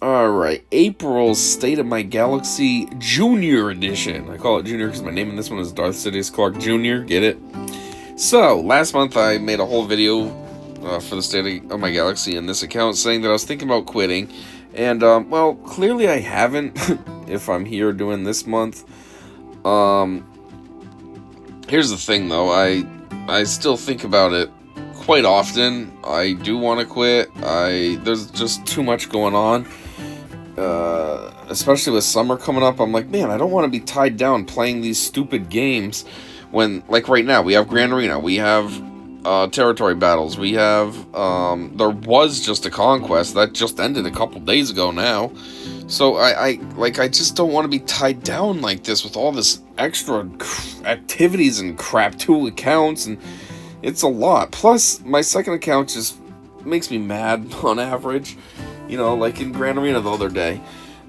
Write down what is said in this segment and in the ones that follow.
Alright, April's State of My Galaxy Junior Edition. I call it Junior because my name in this one is Darthsidious Clark Jr., get it? So, last month I made a whole video for the State of My Galaxy in this account saying that I was thinking about quitting. And, well, clearly I haven't, if I'm here doing this month. Here's the thing, though. I still think about it quite often. I do want to quit. There's just too much going on. Especially with summer coming up, I'm like, man, I don't want to be tied down playing these stupid games when, like right now, we have Grand Arena, we have territory battles, we have, there was just a conquest that just ended a couple days ago now. So I just don't want to be tied down like this with all this extra activities and crap, 2 accounts, and it's a lot. Plus, my second account just makes me mad on average. You know, like in Grand Arena the other day,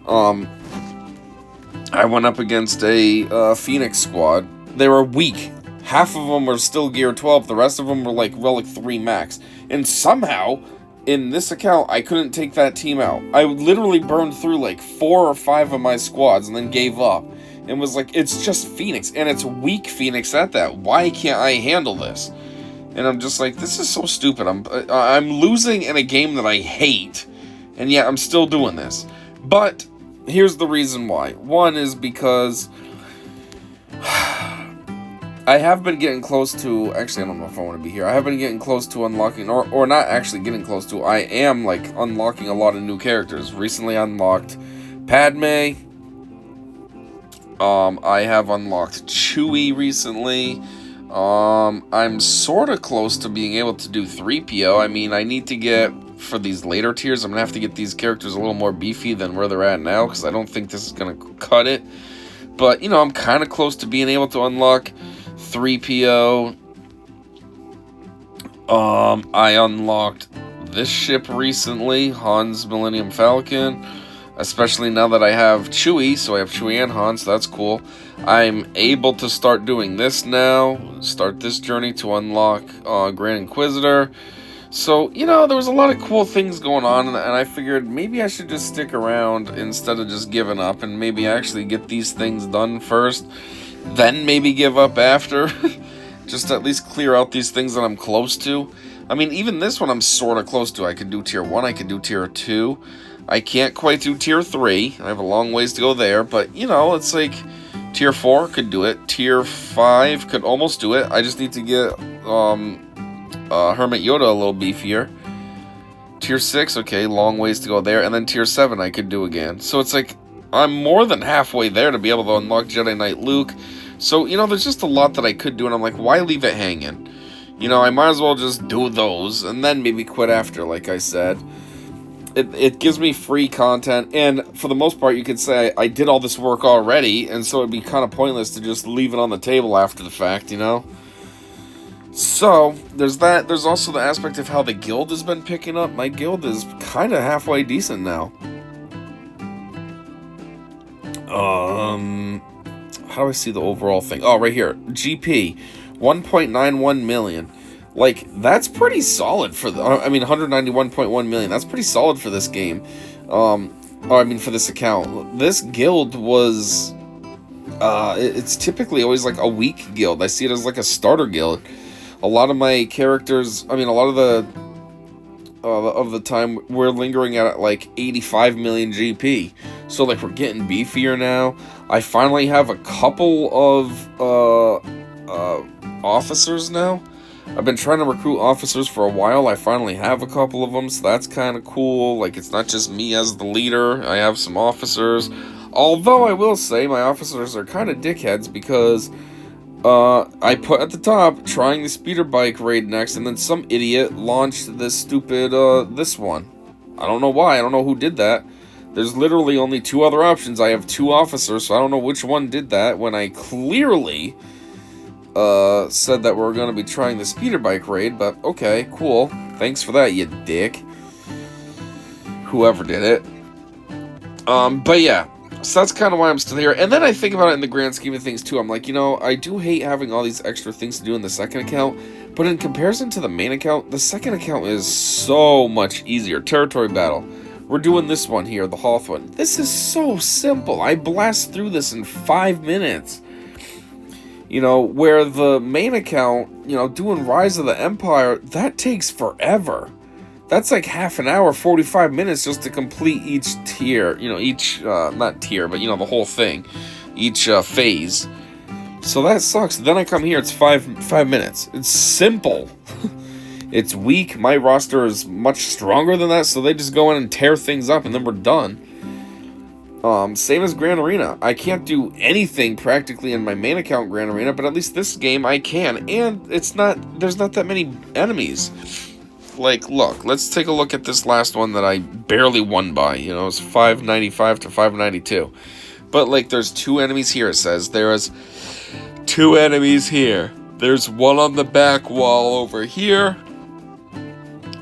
I went up against a Phoenix squad. They were weak. Half of them were still Gear 12. The rest of them were like Relic 3 max. And somehow, in this account, I couldn't take that team out. I literally burned through like 4 or 5 of my squads and then gave up. And was like, it's just Phoenix. And it's weak Phoenix at that. Why can't I handle this? And I'm just like, this is so stupid. I'm losing in a game that I hate. And yet I'm still doing this. But here's the reason why. One is because I have been getting close to, actually I don't know if I want to be here. I have been getting close to unlocking, or not actually getting close to, I am like unlocking a lot of new characters. Recently unlocked Padme. I have unlocked Chewie recently. I'm sort of close to being able to do 3PO. I mean, I need to get, for these later tiers, I'm going to have to get these characters a little more beefy than where they're at now, because I don't think this is going to cut it. But, you know, I'm kind of close to being able to unlock 3PO. I unlocked this ship recently, Han's Millennium Falcon. Especially now that I have Chewie, so I have Chewie and Han, so that's cool. I'm able to start doing this now, start this journey to unlock Grand Inquisitor. So, you know, there was a lot of cool things going on, and I figured maybe I should just stick around instead of just giving up, and maybe actually get these things done first, then maybe give up after. Just at least clear out these things that I'm close to. I mean, even this one I'm sort of close to. I could do Tier 1, I could do Tier 2. I can't quite do Tier 3. I have a long ways to go there, but, you know, it's like Tier 4 could do it. Tier 5 could almost do it. I just need to get Hermit Yoda a little beefier. Tier 6, okay, long ways to go there. And then Tier 7 I could do again. So it's like, I'm more than halfway there to be able to unlock Jedi Knight Luke. So, you know, there's just a lot that I could do, and I'm like, why leave it hanging? You know, I might as well just do those, and then maybe quit after, like I said. It gives me free content, and for the most part, you could say I did all this work already, and so it'd be kind of pointless to just leave it on the table after the fact, you know? So, there's that. There's also the aspect of how the guild has been picking up. My guild is kind of halfway decent now. How do I see the overall thing? Oh, right here. GP, 1.91 million. Like, that's pretty solid for the, I mean, 191.1 million. That's pretty solid for this game. For this account. This guild was, it's typically always like a weak guild. I see it as like a starter guild. A lot of my characters, I mean, a lot of the time, we're lingering at like 85 million GP. So, like, we're getting beefier now. I finally have a couple of, officers now. I've been trying to recruit officers for a while. I finally have a couple of them, so that's kind of cool. Like, it's not just me as the leader. I have some officers. Although, I will say, my officers are kind of dickheads because I put at the top, trying the speeder bike raid next, and then some idiot launched this stupid, this one. I don't know why. I don't know who did that. There's literally only 2 other options. I have 2 officers, so I don't know which one did that when I clearly said that we're going to be trying the speeder bike raid, but okay, cool. Thanks for that, you dick. Whoever did it. But yeah, so that's kind of why I'm still here. And then I think about it in the grand scheme of things, too. I'm like, you know, I do hate having all these extra things to do in the second account, but in comparison to the main account, the second account is so much easier. Territory battle. we're doing this one here, the Hoth one. This is so simple. I blast through this in 5 minutes. You know, where the main account, you know, doing Rise of the Empire, that takes forever. That's like half an hour, 45 minutes just to complete each tier. You know, each, not tier, but, you know, the whole thing. Each phase. So that sucks. Then I come here, it's 5 minutes. It's simple. It's weak. My roster is much stronger than that, so they just go in and tear things up, and then we're done. Same as Grand Arena. I can't do anything practically in my main account Grand Arena, but at least this game I can. And there's not that many enemies. Like, look, let's take a look at this last one that I barely won by. You know, it's 595 to 592. But, like, there's 2 enemies here, it says. There's 2 enemies here. There's one on the back wall over here.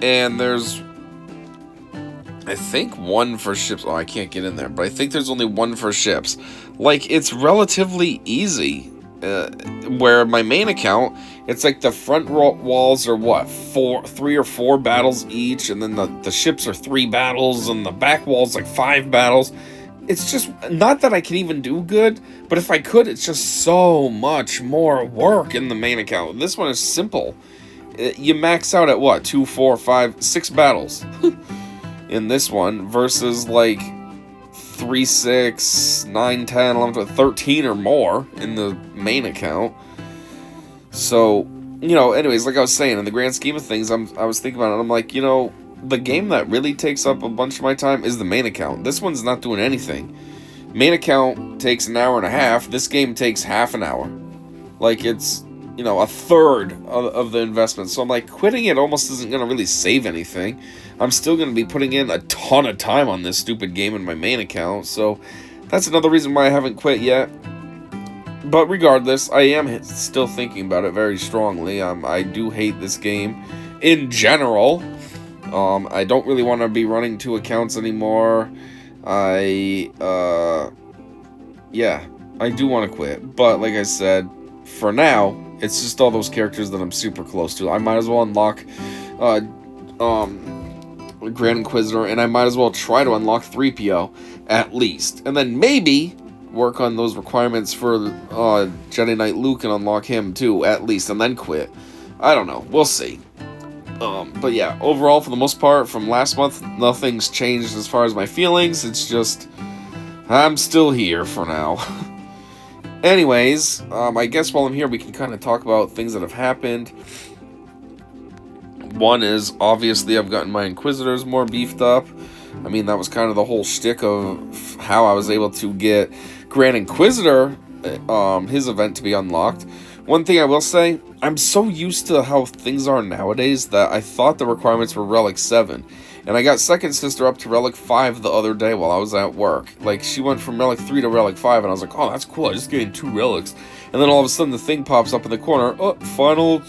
And there's, I think, one for ships. Oh, I can't get in there, but I think there's only one for ships. Like, it's relatively easy. Where my main account, it's like the front walls are what, 3 or 4 battles each, and then the ships are 3 battles, and the back wall's like 5 battles. It's just, not that I can even do good, but if I could, it's just so much more work in the main account. This one is simple. You max out at what, 2, 4, 5, 6 battles in this one versus like 3, 6, 9, 10, 11, 12, 13 or more in the main account. So, you know, anyways, like I was saying, in the grand scheme of things, I was thinking about it, I'm like, you know, the game that really takes up a bunch of my time is the main account. This one's not doing anything. Main account takes an hour and a half. This game takes half an hour. Like, it's, you know, a third of the investment. So I'm like, quitting it almost isn't going to really save anything. I'm still going to be putting in a ton of time on this stupid game in my main account. So that's another reason why I haven't quit yet. But regardless, I am still thinking about it very strongly. I do hate this game in general. I don't really want to be running 2 accounts anymore. Yeah, I do want to quit. But like I said, for now, it's just all those characters that I'm super close to. I might as well unlock Grand Inquisitor, and I might as well try to unlock 3PO, at least. And then maybe work on those requirements for Jedi Knight Luke and unlock him too, at least, and then quit. I don't know. We'll see. But yeah, overall, for the most part, from last month, nothing's changed as far as my feelings. It's just, I'm still here for now. Anyways, I guess while I'm here, we can kind of talk about things that have happened. One is, obviously, I've gotten my Inquisitors more beefed up. I mean, that was kind of the whole shtick of how I was able to get Grand Inquisitor, his event, to be unlocked. One thing I will say, I'm so used to how things are nowadays that I thought the requirements were Relic 7. And I got Second Sister up to Relic 5 the other day while I was at work. Like, she went from Relic 3 to Relic 5, and I was like, oh, that's cool, I just gained 2 relics. And then all of a sudden the thing pops up in the corner, oh, final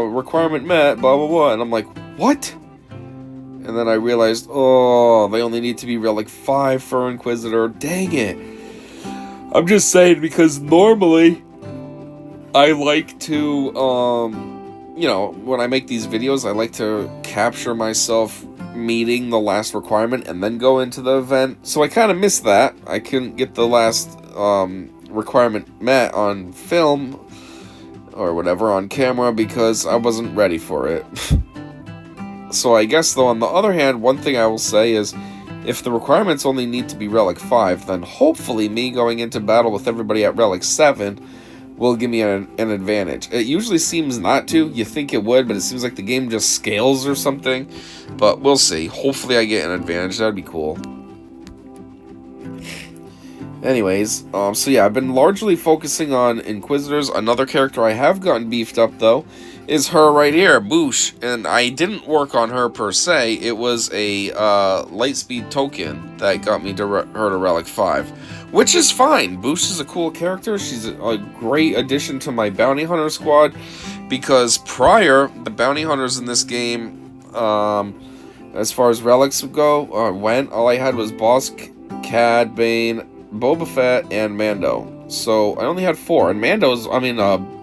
requirement met, blah, blah, blah. And I'm like, what? And then I realized, oh, they only need to be Relic 5 for Inquisitor. Dang it. I'm just saying, because normally I like to, you know, when I make these videos, I like to capture myself meeting the last requirement and then go into the event. So I kind of missed that. I couldn't get the last requirement met on film or whatever, on camera, because I wasn't ready for it. So I guess, though, on the other hand, one thing I will say is, if the requirements only need to be Relic 5, then hopefully me going into battle with everybody at Relic 7 will give me an advantage. It usually seems not to. You think it would, but it seems like the game just scales or something. But we'll see. Hopefully I get an advantage. That'd be cool. Anyways, so yeah, I've been largely focusing on Inquisitors. Another character I have gotten beefed up, though, is her right here, Boosh. And I didn't work on her per se. It was a Lightspeed token that got me to her to Relic 5. Which is fine. Boosh is a cool character. She's a great addition to my Bounty Hunter squad. Because prior, the Bounty Hunters in this game, as far as relics go, all I had was Boss, Cad Bane, Boba Fett, and Mando. So I only had 4. And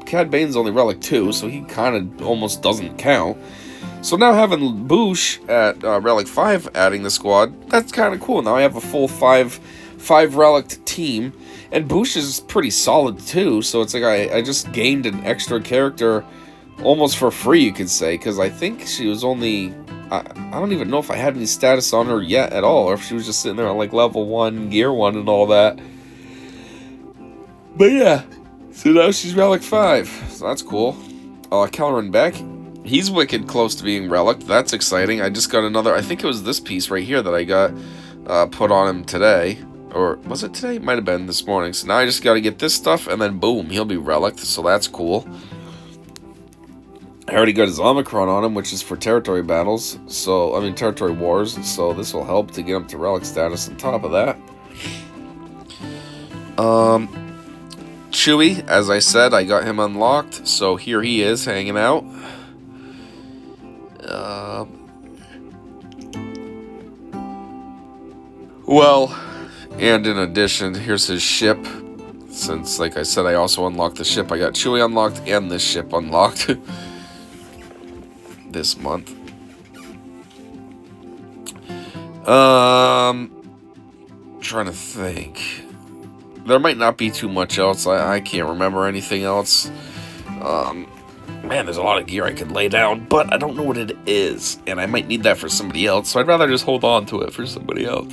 Cad Bane's only Relic 2, so he kind of almost doesn't count. So now having Boosh at Relic 5 adding the squad, that's kind of cool. Now I have a full five relic team, and Boosh is pretty solid too, so it's like I just gained an extra character almost for free, you could say, because I think she was only... I don't even know if I had any status on her yet at all, or if she was just sitting there on like level 1, gear 1 and all that. But yeah, so now she's Relic 5, so that's cool. Kelleran Beck, he's wicked close to being Relic, that's exciting. I just got another, I think it was this piece right here that I got put on him today. Or was it today? It might have been this morning. So now I just got to get this stuff, and then boom, he'll be Relic, so that's cool. I already got his Omicron on him, which is for territory battles, so, I mean, territory wars, so this will help to get him to Relic status on top of that. Chewie, as I said, I got him unlocked, so here he is, hanging out. Well, and in addition, here's his ship. Since, like I said, I also unlocked the ship. I got Chewie unlocked and this ship unlocked this month. Trying to think. There might not be too much else. I can't remember anything else. Man, there's a lot of gear I could lay down, but I don't know what it is, and I might need that for somebody else, so I'd rather just hold on to it for somebody else.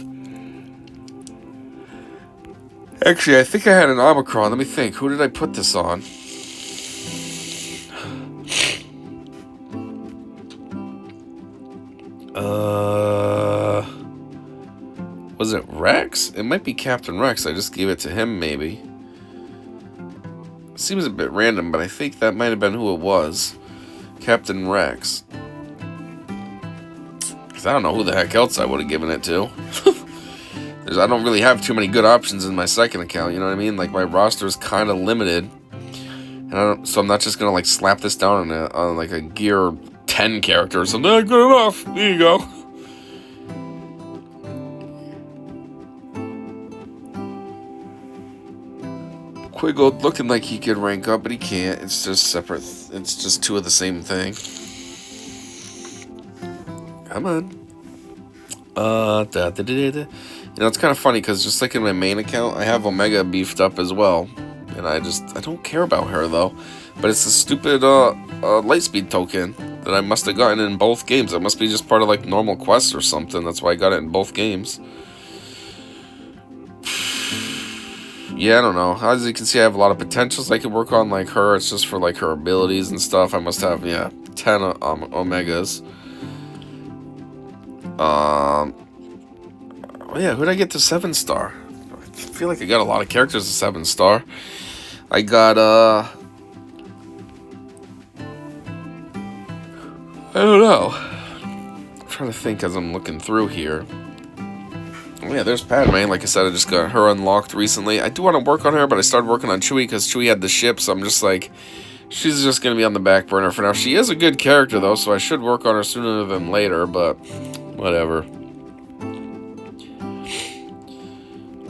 Actually, I think I had an Omicron. Let me think. Who did I put this on? Was it Rex? It might be Captain Rex. I just gave it to him, maybe. Seems a bit random, but I think that might have been who it was. Captain Rex. Because I don't know who the heck else I would have given it to. I don't really have too many good options in my second account, you know what I mean? Like, my roster is kind of limited. And so I'm not just going to, like, slap this down on like, a gear 10 character or something. Good enough. There you go. Quiggle looking like he could rank up, but he can't. It's just separate. It's just two of the same thing. Come on. You know, it's kind of funny because just like in my main account, I have Omega beefed up as well. And I don't care about her though. But it's a stupid Lightspeed token that I must have gotten in both games. It must be just part of like normal quests or something. That's why I got it in both games. Yeah, I don't know. As you can see, I have a lot of potentials I could work on like her. It's just for like her abilities and stuff. I must have, yeah, 10 Omegas. Oh yeah, who'd I get to 7-star? I feel like I got a lot of characters to 7-star. I got, I don't know. I'm trying to think as I'm looking through here. Oh yeah, there's Padme. Like I said, I just got her unlocked recently. I do want to work on her, but I started working on Chewie because Chewie had the ship, so I'm just like, she's just going to be on the back burner for now. She is a good character, though, so I should work on her sooner than later, but whatever.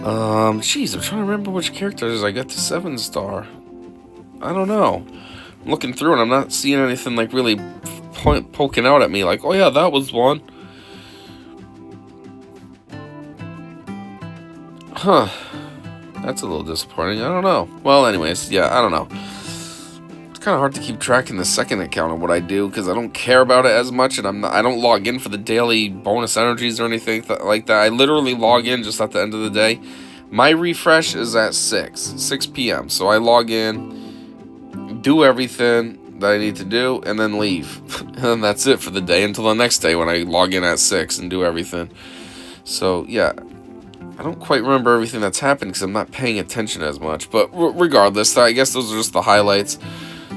Jeez, I'm trying to remember which characters I got to 7-star. I don't know. I'm looking through and I'm not seeing anything like really poking out at me like, oh yeah, that was one. Huh. That's a little disappointing. I don't know. Well, anyways, yeah, I don't know. It's kind of hard to keep track in the second account of what I do because I don't care about it as much, and I don't log in for the daily bonus energies or anything like that. I literally log in just at the end of the day. My refresh is at 6 p.m. So I log in, do everything that I need to do, and then leave. And that's it for the day until the next day when I log in at 6 and do everything. So, yeah. I don't quite remember everything that's happened because I'm not paying attention as much. But regardless, I guess those are just the highlights.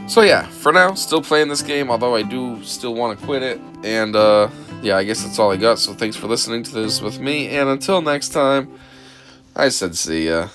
So yeah, for now, still playing this game, although I do still want to quit it. And yeah, I guess that's all I got. So thanks for listening to this with me. And until next time, I said see ya.